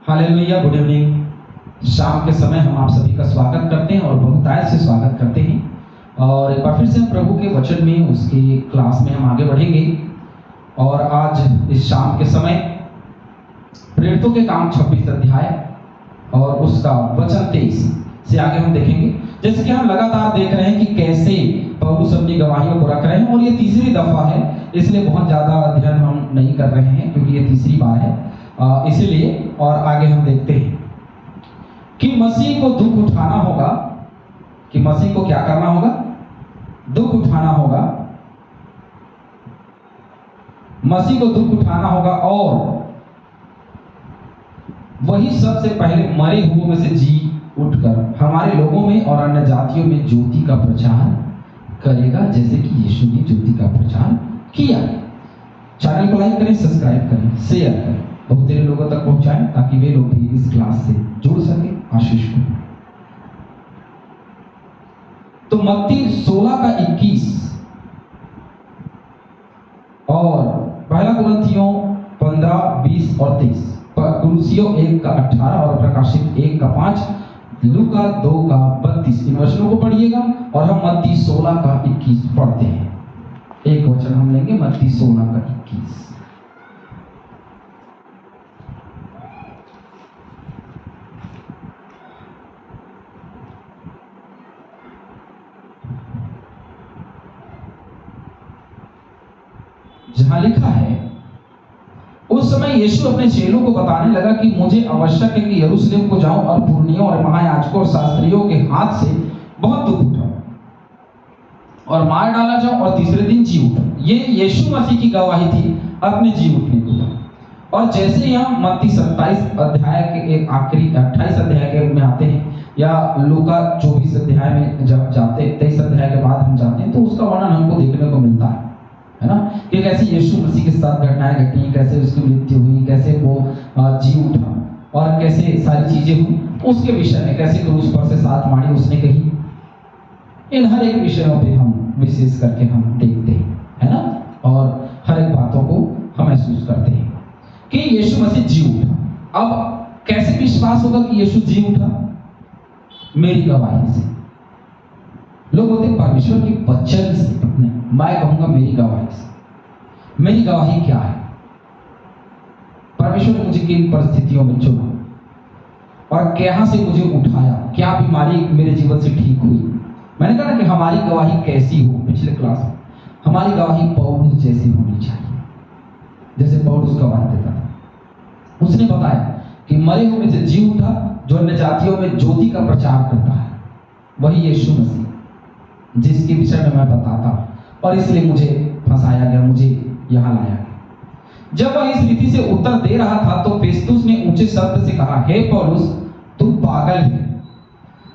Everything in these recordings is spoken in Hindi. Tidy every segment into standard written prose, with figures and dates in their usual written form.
Hallelujah, good evening. शाम के समय हम आप सभी का स्वागत करते हैं और बहुतायत से स्वागत करते हैं। और एक बार फिर से हम प्रभु के वचन में उसकी क्लास में हम आगे बढ़ेंगे। और आज इस शाम के समय प्रेरितों के काम 26 अध्याय और उसका वचन 23 से आगे हम देखेंगे। जैसे कि हम लगातार देख रहे हैं कि कैसे पौलुस अपनी गवाहियों को रख रहे हैं, और ये तीसरी दफा है, इसलिए बहुत ज़्यादा अध्ययन हम नहीं कर रहे हैं क्योंकि ये तीसरी बार है, इसीलिए। और आगे हम देखते हैं कि मसीह को दुख उठाना होगा, कि मसीह को क्या करना होगा, दुख उठाना होगा, मसीह को दुख उठाना होगा और वही सबसे पहले मरे हुओं में से जी उठकर हमारे लोगों में और अन्य जातियों में ज्योति का प्रचार करेगा, जैसे कि यीशु ने ज्योति का प्रचार किया। चैनल को लाइक करें, सब्सक्राइब करें, शेयर करें, बहुत देर लोगों तक पहुंचाएं ताकि वे लोग भी इस क्लास से जुड़ सके, आशीष को। तो मत्ती 16 का 21 और पहला कुरिन्थियों 15, 20 और 23, कुलुसियों 1 का 18 और प्रकाशित 1 का 5, लूका 2 का 32, इन वचनों को पढ़िएगा। और हम मत्ती 16 का 21 पढ़ते हैं। एक वचन हम लेंगे, मत्ती 16 का 21। जहां लिखा है, उस समय यीशु अपने चेलों को बताने लगा कि मुझे आवश्यक है कि यरूशलेम को जाऊं और पुरनियों और महायाजकों और शास्त्रियों के हाथ से बहुत दुख उठाऊं और मार डाला जाऊं और तीसरे दिन जी उठाऊं। ये यीशु मसीह की गवाही थी अपने जी उठने को। और जैसे यहाँ मत्ती 27 अध्याय के एक आखिरी 28 अध्याय के में आते हैं, या लूका 24 अध्याय में जब जाते 23 अध्याय के बाद हम जाते हैं, तो उसका वर्णन हमको देखने को मिलता है ना, कि कैसे यीशु मसीह के साथ घटनाएं घटी, कैसे उसकी मृत्यु हुई, कैसे वो जी उठा और कैसे सारी चीजें हुई उसके विषय में, कैसे क्रूस पर से 7 माड़ी उसने कही। इन हर एक विषयों पे हम विशेष करके हम देखते हैं, है ना, और हर एक बातों को हम महसूस करते हैं कि यीशु मसीह जी उठा। अब कैसे विश्वास होगा कि यीशु जी उठा? मेरी गवाही से। लोग होते परमेश्वर के वचन से, अपने, मैं कहूंगा मेरी गवाही से। मेरी गवाही क्या है? परमेश्वर ने मुझे किन परिस्थितियों में चुना और कहां से मुझे उठाया, क्या बीमारी मेरे जीवन से ठीक हुई। मैंने कहा ना कि हमारी गवाही कैसी हो, पिछले क्लास में हमारी गवाही पौलुस जैसी होनी चाहिए, जैसे पौलुस गवाही देता था। उसने बताया कि मरे हुए में से जी उठा, जो अन्य जातियों में ज्योति का प्रचार करता है, वही यीशु मसीह, जिसके विषय में मैं बताता हूं। और इसलिए मुझे फंसाया गया, मुझे यहां लाया गया। जब वह इस रीति से उत्तर दे रहा था तो फेस्तुस ने ऊंचे शब्द से कहा, हे पौलुस, तू पागल है,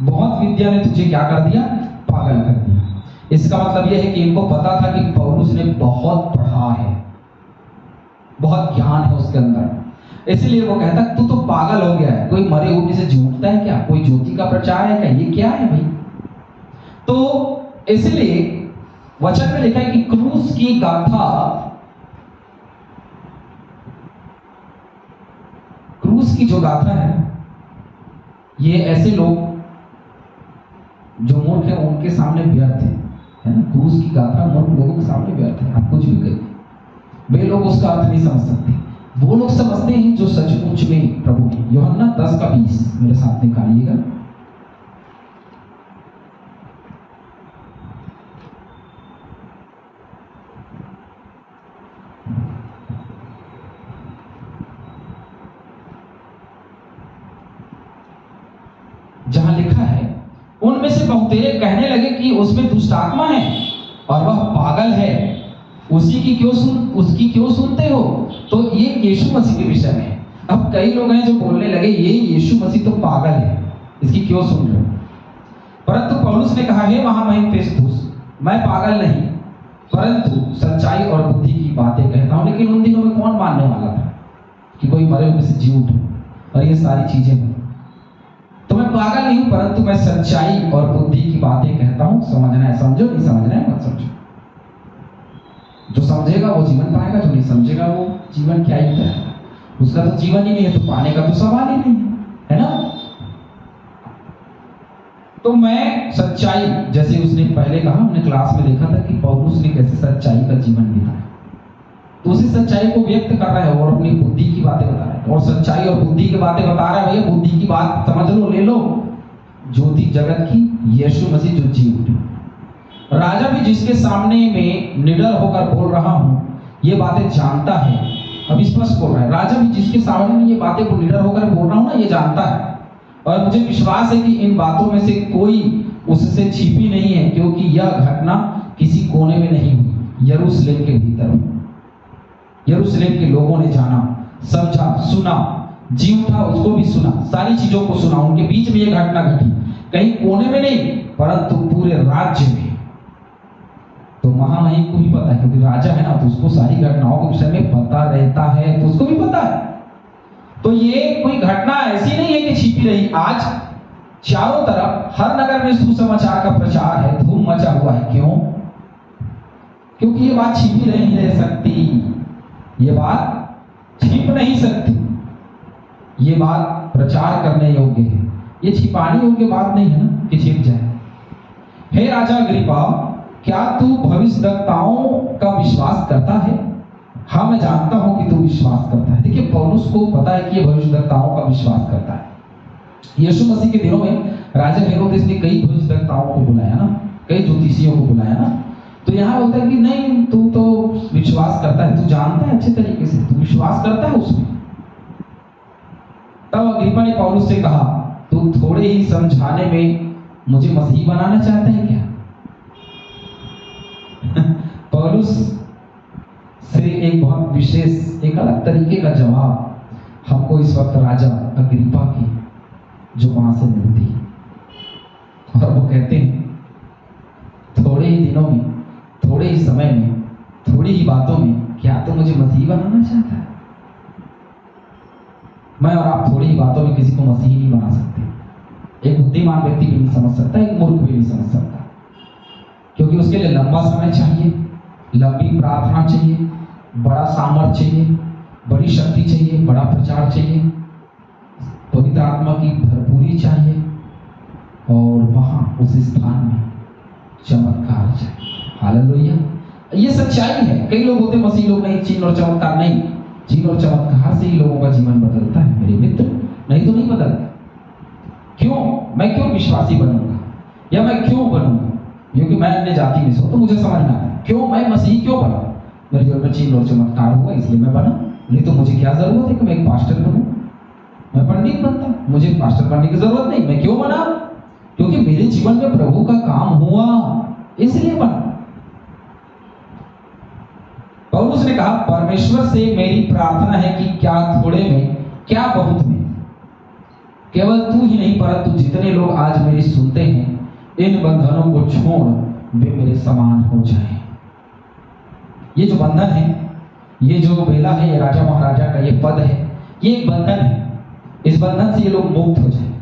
बहुत विद्या ने तुझे क्या कर दिया, पागल कर दिया। इसका मतलब यह है कि इनको पता था कि पौलुस ने बहुत पढ़ा है, बहुत ज्ञान है उसके अंदर, इसलिए वो कहता तू तो पागल हो गया है, कोई मरे हुए से झूठता है क्या, कोई ज्योति का प्रचार है क्या, ये क्या है भाई। तो इसलिए वचन में लिखा है कि क्रूस की गाथा, क्रूस की जो गाथा है, ये ऐसे लोग जो मूर्ख है उनके सामने व्यर्थ है ना। क्रूस की गाथा मूर्ख लोगों के सामने व्यर्थ है, आप कुछ भी कहिए, वे लोग उसका अर्थ नहीं समझ सकते। वो लोग समझते हैं जो सचमुच में प्रभु है। यूहन्ना 10 का 20 मेरे साथ निकालिएगा। जहां लिखा है, उनमें से बहुतेरे कहने लगे कि उसमें दुष्ट आत्मा है और वह पागल है, उसकी क्यों सुनते हो। तो ये यीशु मसीह के विषय में। अब कई लोग हैं जो बोलने लगे ये यीशु मसीह तो पागल है, इसकी क्यों सुन रहे हो। परंतु पौलुस ने कहा, हे महामहिम फेस्तुस, मैं पागल नहीं परंतु सच्चाई और बुद्धि की बातें कहता हूं। लेकिन उन दिनों में कौन मानने वाला था कि कोई मरे हुए से जी उठे और ये सारी चीजें हो। तो मैं पागल नहीं हूं परंतु मैं सच्चाई और बुद्धि की बातें कहता हूं। समझना है समझो, नहीं समझना है मत समझो। जो समझेगा वो जीवन पाएगा, जो नहीं समझेगा वो जीवन क्या ही करेगा। उसका तो जीवन ही नहीं है, तो पाने का तो सवाल ही नहीं है ना। तो मैं सच्चाई, जैसे उसने पहले कहा, हमने क्लास में देखा था कि पौलुस ने कैसे सच्चाई का जीवन बिताया, तो उसी सच्चाई को व्यक्त कर रहा है और अपनी बुद्धि की बातें बता रहा है, और सच्चाई और बुद्धि की बातें बता रहा है। भैया बुद्धि की बात समझ लो, ले लो, ज्योति जगत की, यीशु मसीह जो जी उठे। राजा भी जिसके सामने में निडर होकर बोल रहा हूं ये बातें जानता है। अब स्पष्ट बोल रहा है, राजा भी जिसके सामने में ये बातें को निडर होकर बोल रहा हूं ना, ये जानता है, और मुझे विश्वास है कि इन बातों में से कोई उससे छिपी नहीं है, क्योंकि यह घटना किसी कोने में नहीं हुई, यरूशलेम के भीतर हुई। यरूशलेम के लोगों ने जाना, समझा, सुना, जी उठा, उसको भी सुना, सारी चीजों को सुना। उनके बीच में यह घटना घटी, कहीं कोने में नहीं, परंतु पूरे राज्य में। तो महामहिम को भी पता है, क्योंकि राजा है ना, तो उसको सारी घटनाओं के विषय में पता रहता है, तो उसको भी पता है। तो ये कोई घटना ऐसी नहीं है कि छिपी रही। आज चारों तरफ हर नगर में सुसमाचार का प्रचार है, धूम मचा हुआ है। क्यों? क्योंकि ये बात छिपी नहीं रह सकती, ये बात छिप नहीं सकती, ये बात प्रचार करने योग्य है। ये छिपाने योग्य बात नहीं है ना कि छिप जाए। हे राजा अग्रिप्पा, क्या तू भविष्यद्वक्ताओं का विश्वास करता है? हाँ, मैं जानता हूं कि तू विश्वास करता है। देखिए, पौलुस को पता है कि ये भविष्यद्वक्ताओं का विश्वास करता है। यीशु मसीह के दिनों में राजा हेरोदेस ने कई भविष्यद्वक्ताओं को बुलाया ना, कई ज्योतिषियों को बुलाया ना, तो यहाँ बोलता है कि नहीं, तू तो विश्वास करता है, तू जानता है अच्छे तरीके से, तू विश्वास करता है उसमें। तब अग्रिप्पा ने पौलुस से कहा, तू थोड़े ही समझाने में मुझे मसीह बनाना चाहता है क्या? पौलुस से एक बहुत विशेष, एक अलग तरीके का जवाब हमको इस वक्त राजा अग्रिप्पा की जो वहां से मिलती है, और वो कहते हैं, थोड़े ही दिनों में, थोड़े ही समय में, थोड़ी ही बातों में क्या तो मुझे मसीह बनाना चाहता है? मैं और आप थोड़ी ही बातों में किसी को मसीह नहीं बना सकते। एक बुद्धिमान व्यक्ति भी नहीं समझ सकता, एक मूर्ख भी नहीं समझ सकता, क्योंकि उसके लिए लंबा समय चाहिए, लंबी प्रार्थना चाहिए, बड़ा सामर्थ्य चाहिए, बड़ी शक्ति चाहिए, बड़ा प्रचार चाहिए, पवित्र आत्मा की भरपूरी चाहिए, और वहां उस स्थान में चमत्कार चाहिए। हालेलुया, ये सच्चाई है। कई लोग होते मसीह लोग, नहीं, चिन्ह और चमत्कार नहीं, चिन्ह और चमत्कार से ही लोगों का जीवन बदलता है मेरे मित्र, नहीं तो नहीं बदलता। क्यों? मैं क्यों विश्वासी बनूंगा, या मैं क्यों बनूंगा? क्योंकि मैं अन्य जाति में से, तो मुझे समझ में आता है क्यों मैं मसीह क्यों बना। मेरे जीवन में चिन्ह और चमत्कार हुआ इसलिए मैं बना, नहीं तो मुझे क्या जरूरत है कि मैं एक पास्टर बनूं, मैं पंडित बनता, मुझे पास्टर बनने की जरूरत नहीं। मैं क्यों बना? क्योंकि मेरे जीवन में प्रभु का काम हुआ, इसलिए बना। पौलुस ने कहा, परमेश्वर से मेरी प्रार्थना है कि क्या थोड़े में क्या बहुत में, केवल तू ही नहीं परंतु जितने लोग आज मेरी सुनते हैं, इन बंधनों को छोड़ वे मेरे समान हो जाएं। ये जो बंधन है, ये जो बेला है, ये राजा महाराजा का ये पद है, ये एक बंधन है। इस बंधन से ये लोग मुक्त हो जाए,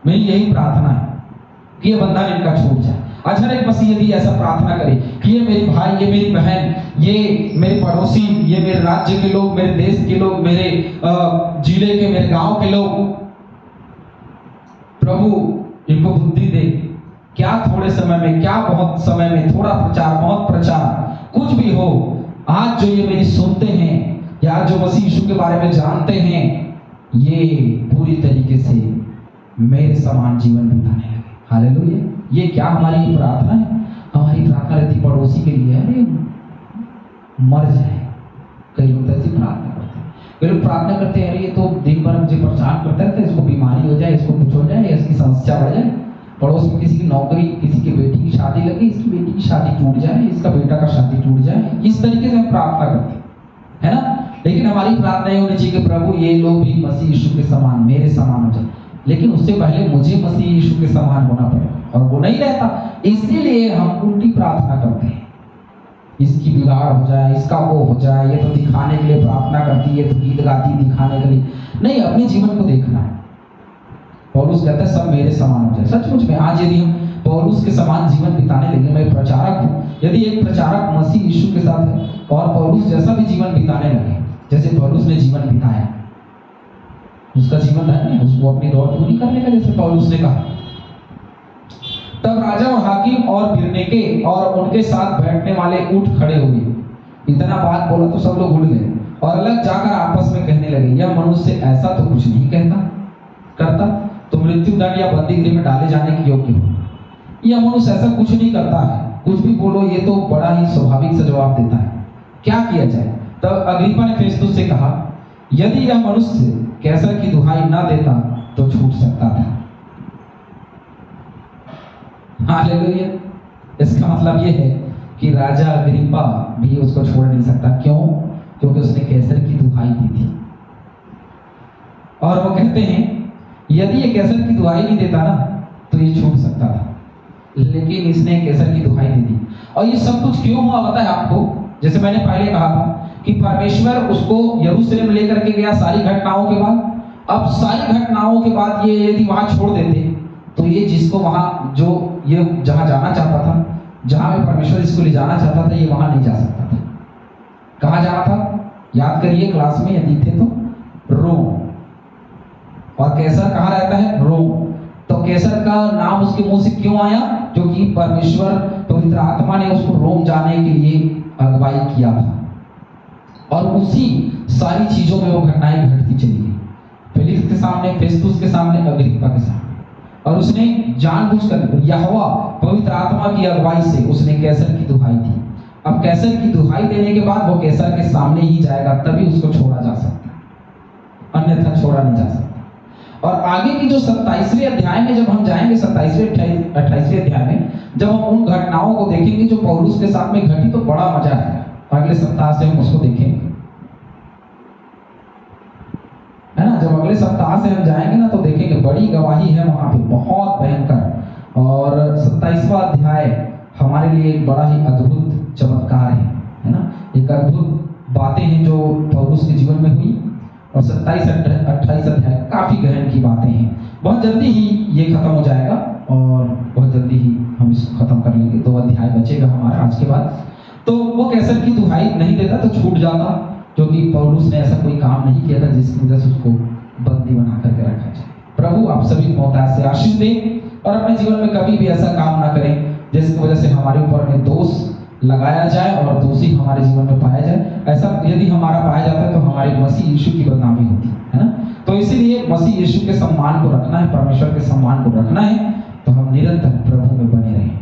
मेरी यही प्रार्थना है कि ये बंधन इनका छूट जाए। आज हर एक मसीह यदि ऐसा प्रार्थना करे कि ये मेरे भाई, ये मेरी बहन, ये मेरे पड़ोसी, ये मेरे राज्य के लोग, मेरे देश के लोग, मेरे जिले के, मेरे गांव के लोग, प्रभु इनको बुद्धि दे, क्या थोड़े समय में, क्या बहुत समय में, थोड़ा प्रचार, बहुत प्रचार, कुछ भी हो, आज जो ये मेरी सुनते हैं, या जो मसीह यीशु के बारे में जानते हैं, ये पूरी तरीके से मेरे समान जीवन बिताने लगे। हालेलुया। ये क्या हमारी प्रार्थना है? हमारी प्रार्थना रहती पड़ोसी के लिए, अरे मर जाए। कई लोग ऐसी प्रार्थना करते हैं, कई लोग प्रार्थना करते हैं, अरे ये तो दिन भर मुझे परेशान करता है, इसको बीमारी हो जाए, इसको कुछ हो जाए, इसकी समस्या बढ़ जाए, पड़ोस में किसी की नौकरी, किसी की बेटी की शादी लगी, इसकी बेटी की शादी टूट जाए, इसका बेटा का शादी टूट जाए। इस तरीके से हम प्रार्थना करते हैं, है ना। लेकिन हमारी प्रार्थना ये होनी चाहिए कि प्रभु ये लोग भी मसीह यीशु के समान, मेरे समान हो जाए। लेकिन उससे पहले मुझे मसीह यीशु के समान होना पड़ेगा, और वो नहीं रहता, इसीलिए हम उल्टी प्रार्थना करते हैं। इसकी बिगाड़ हो जाए, इसका वो हो जाए, ये तो दिखाने के लिए प्रार्थना करती है, तो गीत गाती दिखाने के लिए नहीं, अपने जीवन को देखना है। पौलुस कहता है सब मेरे समान हो जाए। सचमुच में आज यदि हम पौलुस के समान जीवन बिताने लगे, मैं प्रचारक हूँ, यदि एक प्रचारक मसीह यीशु के साथ है और पौलुस जैसा भी जीवन बिताने लगे, जैसे पौलुस ने जीवन बिताया, उसका जीवन धन्य है, उसको अपनी दौड़ पूरी करने का, जैसे पौलुस ने कहा। तब राजा और हाकिम और बिरनीके और उनके साथ बैठने वाले उठ खड़े हुए। इतना बात बोला तो सब लोग उड़ गए और अलग जाकर आपस में कहने लगे, यह मनुष्य ऐसा तो कुछ नहीं करता तो मृत्युदंड या बंदी गृह में डाले जाने के योग्य हो। यह मनुष्य ऐसा कुछ नहीं करता है, कुछ भी बोलो ये तो बड़ा ही स्वाभाविक से जवाब देता है, क्या किया जाए। तब अग्रिप्पा ने फेस्तुस से कहा, यदि यह मनुष्य कैसर की दुहाई न देता तो छूट सकता था। हालेलुया। इसका मतलब यह है कि राजा अग्रिप्पा भी उसको छोड़ नहीं सकता। क्यों? क्योंकि उसने कैसर की दुहाई दी थी। और वो कहते हैं यदि ये कैसर की दुहाई नहीं देता ना तो ये छूट सकता था, लेकिन इसने कैसर की दुहाई दे दी। और ये सब कुछ क्यों हुआ पता है आपको? जैसे मैंने पहले कहा था कि परमेश्वर उसको यरूशलेम लेकर के गया सारी घटनाओं के बाद। अब सारी घटनाओं के बाद ये यदि वहां छोड़ देते तो ये जिसको वहां जो ये जहां जाना चाहता था, जहां में परमेश्वर इसको ले जाना चाहता था, ये वहां नहीं जा सकता था। कहां जाना था? याद करिए क्लास में यदि थे तो रोम। और कैसर कहाँ रहता है? रोम। तो कैसर का नाम उसके मुंह से क्यों आया? क्योंकि परमेश्वर पवित्र आत्मा ने उसको रोम जाने के लिए अगुवाई किया था। और उसी सारी चीजों में वो घटनाएं घटती चली गई, फेलिक्स के सामने, फेस्तुस के सामने, अग्रिप्पा के सामने। और उसने जानबूझकर यहोवा पवित्र आत्मा की अगुवाई से उसने कैसर की दुहाई दी। अब कैसर की दुहाई देने के बाद वो कैसर के सामने ही जाएगा, तभी उसको छोड़ा जा सकता है, अन्यथा छोड़ा नहीं जा सकता। और आगे की जो 27वें अध्याय में जब हम जाएंगे, 27वें 28वें अध्याय में जब हम उन घटनाओं को देखेंगे जो पौलुस के साथ में घटी, तो बड़ा मजा आएगा। अगले सप्ताह से हम उसको देखेंगे, है ना। जब अगले सप्ताह से हम जाएंगे ना तो देखेंगे बड़ी गवाही है वहां पे, बहुत भयंकर। और 27वां अध्याय हमारे लिए एक बड़ा ही अद्भुत चमत्कार है ना। एक अद्भुत बातें हैं जो पौलुस के जीवन में हुई। और 27-28 अध्याय काफी गहन की बातें हैं। बहुत जल्दी ही ये खत्म हो जाएगा और बहुत जल्दी ही हम इसको खत्म कर लेंगे। 2 अध्याय बचेगा हमारा आज के बाद। तो वो कैसर की दुहाई नहीं देता तो छूट जाता, क्योंकि पौलुस ने ऐसा कोई काम नहीं किया था जिसकी वजह से उसको बंदी बना करके रखा जाए। प्रभु आप सभी को मोहताज से आशीष दें और अपने जीवन में कभी भी ऐसा काम ना करें जिसकी वजह से हमारे ऊपर में दोष लगाया जाए और दोषी हमारे जीवन में पाया जाए। ऐसा यदि हमारा पाया जाता है तो हमारे मसीह यीशु की बदनामी होती है ना। तो इसीलिए मसीह यीशु के सम्मान को रखना है, परमेश्वर के सम्मान को रखना है, तो हम निरंतर प्रभु में बने रहें।